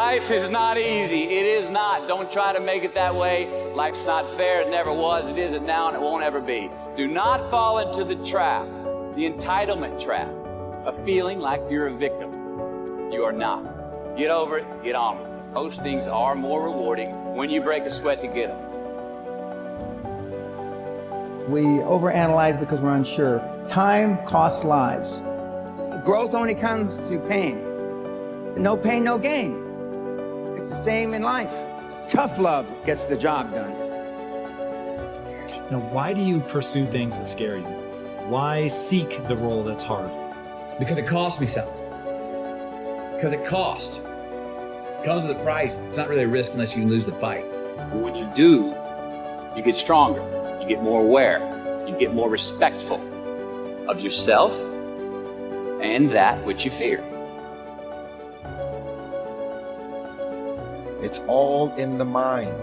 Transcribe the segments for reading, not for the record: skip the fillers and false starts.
Life is not easy. It is not. Don't try to make it that way. Life's not fair. It never was. It isn't now, and it won't ever be. Do not fall into the trap, the entitlement trap, of feeling like you're a victim. You are not. Get over it. Get on with it. Those things are more rewarding when you break a sweat to get them. We overanalyze because we're unsure. Time costs lives. Growth only comes through pain. No pain, no gain. It's the same in life. Tough love gets the job done. Now, why do you pursue things that scare you? Why seek the role that's hard? Because it costs me something. Because it costs. It comes with a price. It's not really a risk unless you lose the fight. But when you do, you get stronger. You get more aware. You get more respectful of yourself and that which you fear. It's all in the mind.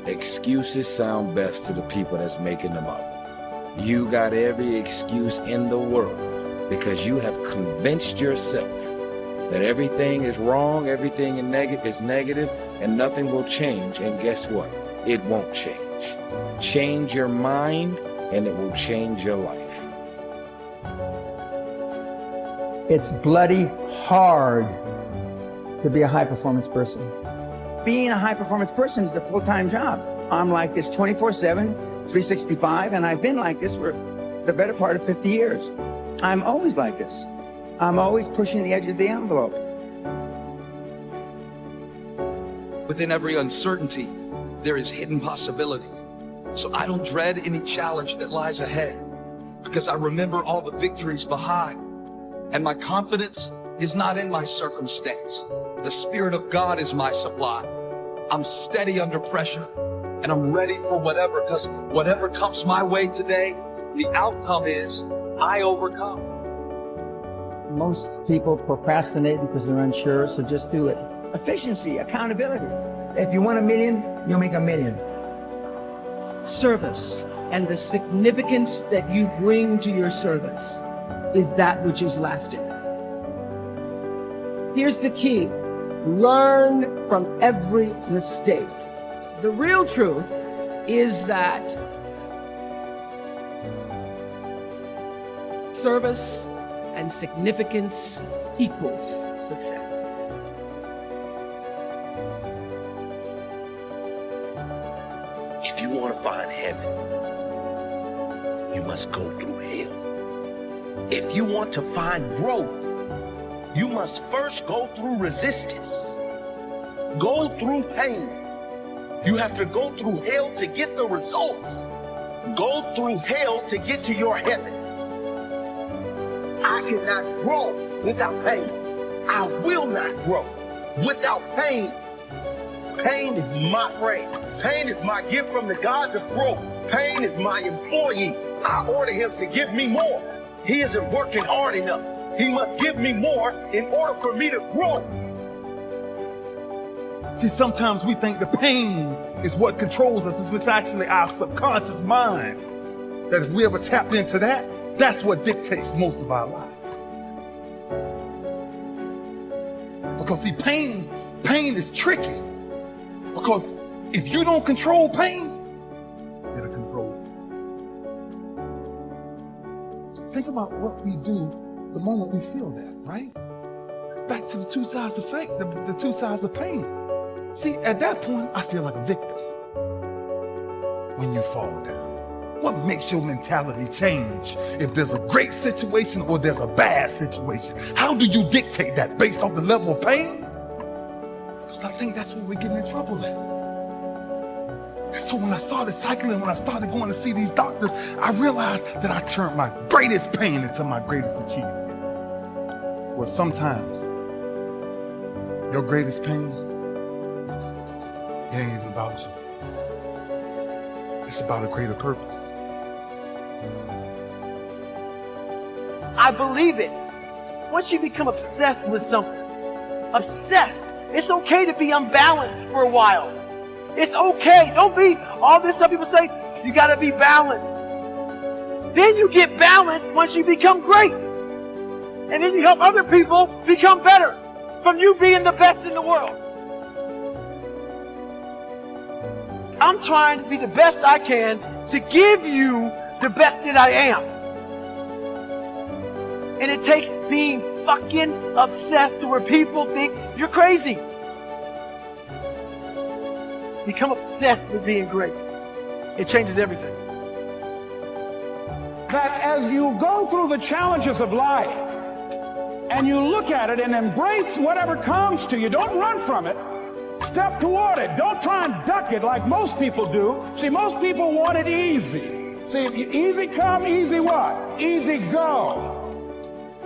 Excuses sound best to the people that's making them up. You got every excuse in the world because you have convinced yourself that everything is wrong, everything is negative, and nothing will change. And guess what? It won't change. Change your mind, and it will change your life. It's bloody hard to be a high-performance person. Being a high-performance person is a full-time job. I'm like this 24/7, 365, and I've been like this for the better part of 50 years. I'm always like this. I'm always pushing the edge of the envelope. Within every uncertainty, there is hidden possibility. So I don't dread any challenge that lies ahead because I remember all the victories behind. And my confidence is not in my circumstance. The Spirit of God is my supply. I'm steady under pressure and I'm ready for whatever, because whatever comes my way today, the outcome is I overcome. Most people procrastinate because they're unsure, so just do it. Efficiency, accountability. If you want $1 million, you'll make $1 million. Service and the significance that you bring to your service is that which is lasting. Here's the key. Learn from every mistake. The real truth is that service and significance equals success. If you want to find heaven, you must go through hell. If you want to find growth, you must first go through resistance. Go through pain. You have to go through hell to get the results. Go through hell to get to your heaven. I cannot grow without pain. I will not grow without pain. Pain is my friend. Pain is my gift from the gods of growth. Pain is my employee. I order him to give me more. He isn't working hard enough. He must give me more in order for me to grow. See, sometimes we think the pain is what controls us. It's actually our subconscious mind. That if we ever tap into that, that's what dictates most of our lives. Because see, pain is tricky. Because if you don't control pain, it'll control you. Think about what we do the moment we feel that, right? It's back to the two sides of fate, the two sides of pain. See, at that point, I feel like a victim. When you fall down, what makes your mentality change? If there's a great situation or there's a bad situation, how do you dictate that based off the level of pain? Because I think that's where we're getting in trouble at. And so when I started cycling, when I started going to see these doctors, I realized that I turned my greatest pain into my greatest achievement. Well, sometimes your greatest pain, it ain't even about you. It's about a greater purpose. I believe it. Once you become obsessed with something, obsessed, it's okay to be unbalanced for a while. It's okay. Don't be all this stuff people say, you got to be balanced. Then you get balanced once you become great. And then you help other people become better from you being the best in the world. I'm trying to be the best I can to give you the best that I am. And it takes being fucking obsessed to where people think you're crazy. Become obsessed with being great. It changes everything. That as you go through the challenges of life and you look at it and embrace whatever comes to you, don't run from it. Step toward it. Don't try and duck it like most people do. See, most people want it easy. See, easy come, easy what? Easy go.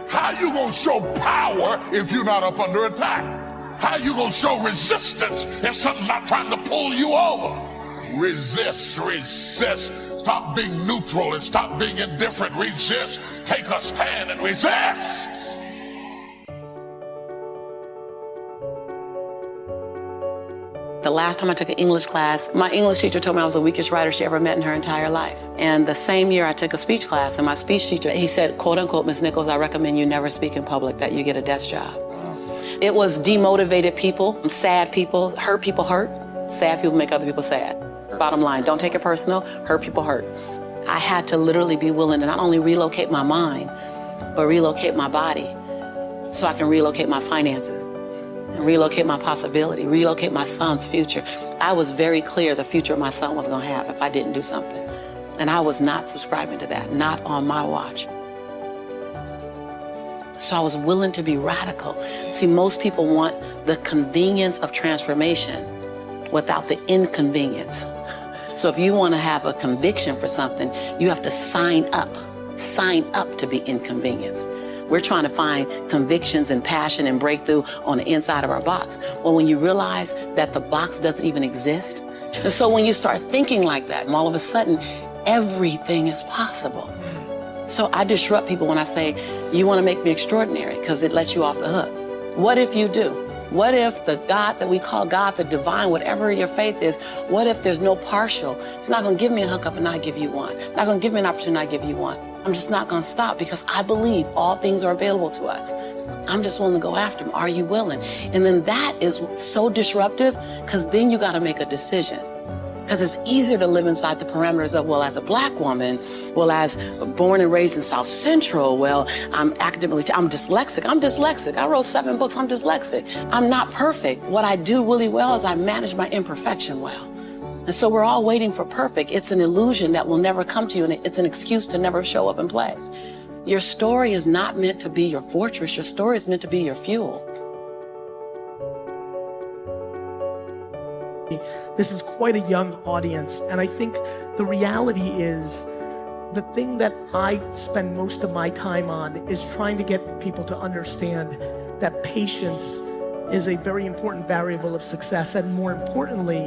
How you gonna show power if you're not up under attack? How you gonna show resistance if something's not trying to pull you over? Resist, resist. Stop being neutral and stop being indifferent. Resist. Take a stand and resist. The last time I took an English class, my English teacher told me I was the weakest writer she ever met in her entire life. And the same year I took a speech class, and my speech teacher, he said, quote unquote, Ms. Nichols, I recommend you never speak in public, that you get a desk job. It was demotivated people, sad people hurt. Sad people make other people sad. Bottom line, don't take it personal, hurt people hurt. I had to literally be willing to not only relocate my mind, but relocate my body so I can relocate my finances. And relocate my possibility, relocate my son's future. I was very clear the future my son was gonna have if I didn't do something. And I was not subscribing to that, not on my watch. So I was willing to be radical. See, most people want the convenience of transformation without the inconvenience. So if you wanna have a conviction for something, you have to sign up to be inconvenienced. We're trying to find convictions and passion and breakthrough on the inside of our box. Well, when you realize that the box doesn't even exist, and so when you start thinking like that, all of a sudden, everything is possible. So I disrupt people when I say, you want to make me extraordinary, because it lets you off the hook. What if you do? What if the God that we call God, the divine, whatever your faith is, what if there's no partial? It's not going to give me a hookup and not give you one. Not going to give me an opportunity and not give you one. I'm just not going to stop because I believe all things are available to us. I'm just willing to go after them. Are you willing? And then that is so disruptive because then you got to make a decision. Because it's easier to live inside the parameters of, well, as a black woman, well, as born and raised in South Central, well, I'm dyslexic. I wrote 7 books. I'm dyslexic. I'm not perfect. What I do really well is I manage my imperfection well. And so we're all waiting for perfect. It's an illusion that will never come to you, and it's an excuse to never show up and play. Your story is not meant to be your fortress. Your story is meant to be your fuel. This is quite a young audience, and I think the reality is the thing that I spend most of my time on is trying to get people to understand that patience is a very important variable of success, and more importantly,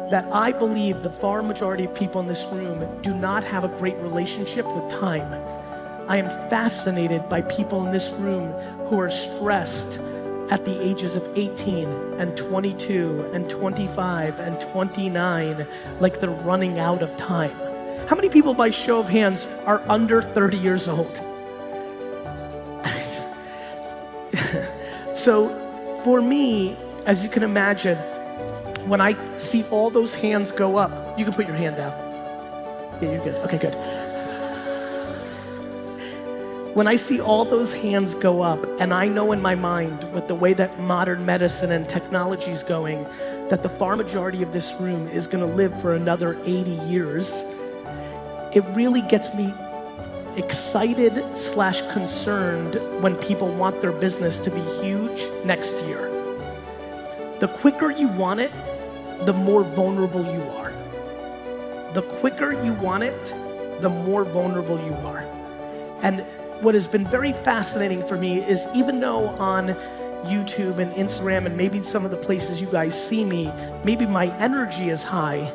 that I believe the far majority of people in this room do not have a great relationship with time. I am fascinated by people in this room who are stressed at the ages of 18 and 22 and 25 and 29, like they're running out of time. How many people, by show of hands, are under 30 years old? So for me, as you can imagine, when I see all those hands go up, you can put your hand down. Yeah, you're good. Okay, good. When I see all those hands go up, and I know in my mind, with the way that modern medicine and technology is going, that the far majority of this room is gonna live for another 80 years, it really gets me excited / concerned when people want their business to be huge next year. The quicker you want it, the more vulnerable you are. The quicker you want it, the more vulnerable you are. And what has been very fascinating for me is, even though on YouTube and Instagram and maybe some of the places you guys see me, maybe my energy is high,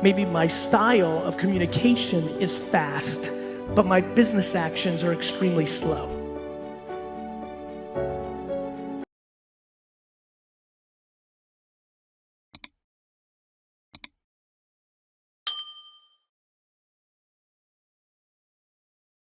maybe my style of communication is fast, but my business actions are extremely slow.